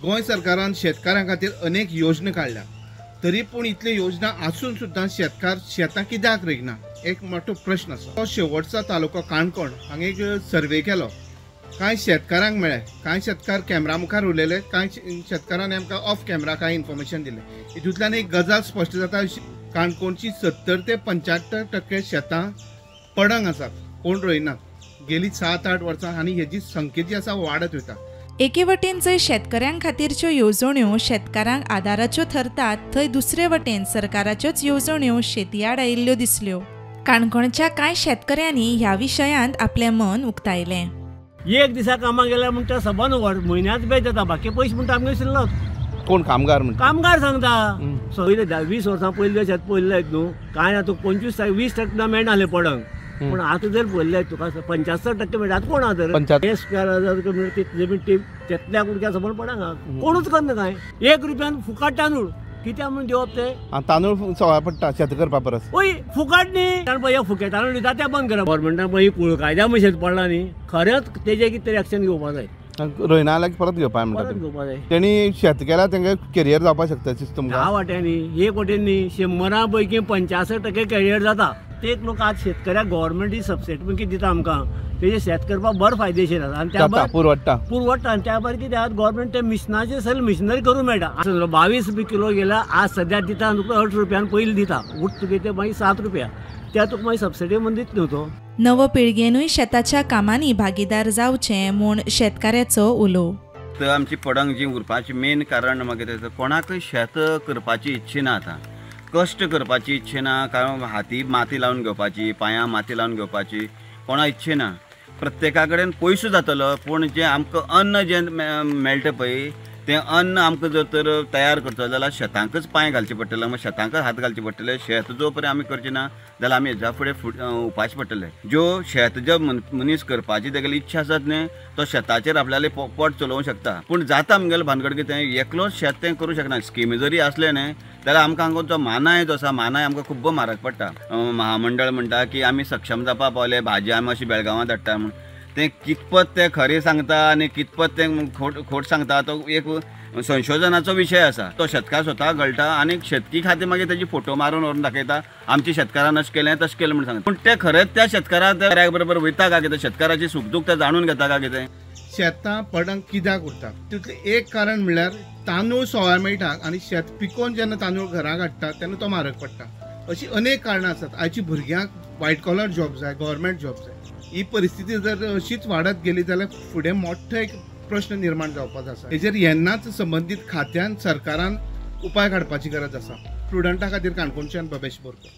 गोंय सरकारान शेतकारां खातीर अनेक योजना काढल्या, तरी पूण इतल्यो योजना आसून सुद्दां शेतकार शेतां कित्याक रोयना एक मोठो प्रश्न आसा। तो शेवटचो तालुको काणकोण हांगा एक सर्वे केलो। कांय शेतकारांक मेळ्ळे, कांय शेतकार कॅमेरा मुखार उलयले, कांय शेतकारांनी आमकां ऑफ कॅमेरा कांय इन्फॉर्मेशन दिलें। हितूंतल्यान एक गजाल स्पश्ट जाता, काणकोणची 70 ते 75% शेतां पडंग आसात, कोण रोयनात। गेली 7-8 वर्सां आनी हेजी संख्या जी आसा वाडत वता। एके वटेन जंय शेतकऱ्यां खातीरच्यो येवजण्यो शेतकारांक आदाराच्यो ठरतात, थंय दुसरे वटेन सरकाराच्योच येवजण्यो शेतयाड आयिल्ल्यो दिसल्यो। काणकोणच्या कांय शेतकऱ्यांनी ह्या विशयांत आपलें मन उक्तायलें। एक दिसा कामाक गेल्यार म्हणटा सबन म्हयन्यात पे जाता, बाकी पयशे म्हणटा आमगे शिल्लक। कोण कामगार म्हणटा? कामगार सांगता पयले 20 वर्सां पयले शेत पयले न्हू, कांय आतां 25-20% मेळनाले पडंग, पूण आतां जर पळयलें तुका 75% मेळटा। आतां कोण आहा तर 10,000 तितल्या कुडक्या सबन पडंग कोणूच करना कांय। 1 रुपयान फुकट तांदूळ कित्याक म्हूण दिवप ते? तांदूळ सवाय पडटा शेत करपा परस। ओय फुकट न्ही, पळय फुकट तांदूळ दिता ते बंद करप। गव्हर्मेंटान पळय कुळ कायद्या मशीन पडला न्ही, खरेंच तेजेर कितें तरी एक्शन घेवपा जाय। रोयना जाल्यार परत घेवपा म्हणटा तेणी शेत केल्यार तेंगे कॅरियर जावपाक शकता सिस्टम। ह्या वाट्यांनी एक वटेन न्ही 100 पैकी 85% कॅरियर जाता। ते लोक आज शेतकऱ्याक गव्हर्मेंट सबसिडी कितें दिता आमकां, तेजे शेत करपाक बरें फायदेशीर आसा आनी त्या भायर पुरवडटा आनी त्या भायर कितें आसा गव्हर्मेंट ते मिशनाचे सगळे मिशनरी करूंक मेळटा। 22 रुपया किलो गेल्यार आज सद्या दिता तुका 8 रुपयान पयलीं दिता, उठ तुगे ते मागीर 7 रुपया, त्या तुका मागीर सबसिडी म्हूण दिता न्हू तो। नव पिळगेनूय शेताच्या कामांनी भागीदार जावचें म्हूण शेतकाऱ्याचो उलो। तर आमची पडंग जी उरपाची मेन कारण मागीर कोणाकय शेत करपाची इच्छा ना, आतां कश्ट करपाची इच्छा ना, कारण हाती माती लावन घेवपाची, पांयां माती लावन घेवपाची कोणा इच्छा ना। प्रत्येका कडेन पयसो जातलो, पूण जें आमकां अन्न जें मेळटा पळय तें अन्न आमकां जर तर तयार करतलो जाल्यार शेतांकच पांय घालचे पडटले, मग शेतांकच हात घालचे पडटले। शेत जो पर्यंत आमी करचे ना जाल्यार आमी हेज्या फुडें उपाशी पडटले। ज्यो शेत जो मनीस करपाची तेगेली इच्छा आसत न्ही, तो शेताचेर आपल्याले पोट चलोवंक शकता, पूण जाता आमगेलें भानगड कितें एकलोच शेत तें करूं शकना। स्किमी जरी आसले न्ही जाल्यार आमकां हांगा जो मानाय जो आसा, मानाय आमकां खूब म्हारग पडटा। महामंडळ म्हणटा की आमी सक्षम जावपा पावले, भाजी आमी अशी बेळगांवां धाडटा म्हूण, तें कितपत तें खरें सांगता आनी कितपत तें खोट सांगता तो एक संशोधनाचो विशय आसा। तो शेतकार स्वता गळटा आनी शेतकी खातीर मागीर तेजी फोटो मारून व्हरून दाखयता, आमच्या शेतकारान अशें केलें तशें केलें म्हूण सांगता, पूण तें खरेंच त्या शेतकारा बरोबर वयता काय कितें, शेतकाराची सुखदूख ते जाणून घेता काय कितें? शेतां पडंग कित्याक उरता तितलें एक कारण म्हणल्यार तांदूळ सवाय मेळटा आनी शेत पिकोवन जेन्ना तांदूळ घरांत हाडटा तेन्ना तो म्हारग पडटा। अशी अनेक कारणां आसात। आयची भुरग्यांक व्हायट कॉलर जॉब जाय, गव्हर्मेंट जॉब जाय। ही परिस्थिती जर अशीच वाडत गेली जाल्यार फुडें मोठो एक प्रश्न निर्माण जावपाचो आसा। हेजेर येन्नाच संबंधीत खात्यान सरकारान उपाय काडपाची गरज आसा। स्टुडंटां खातीर काणकोणच्यान भवेश बोरकर।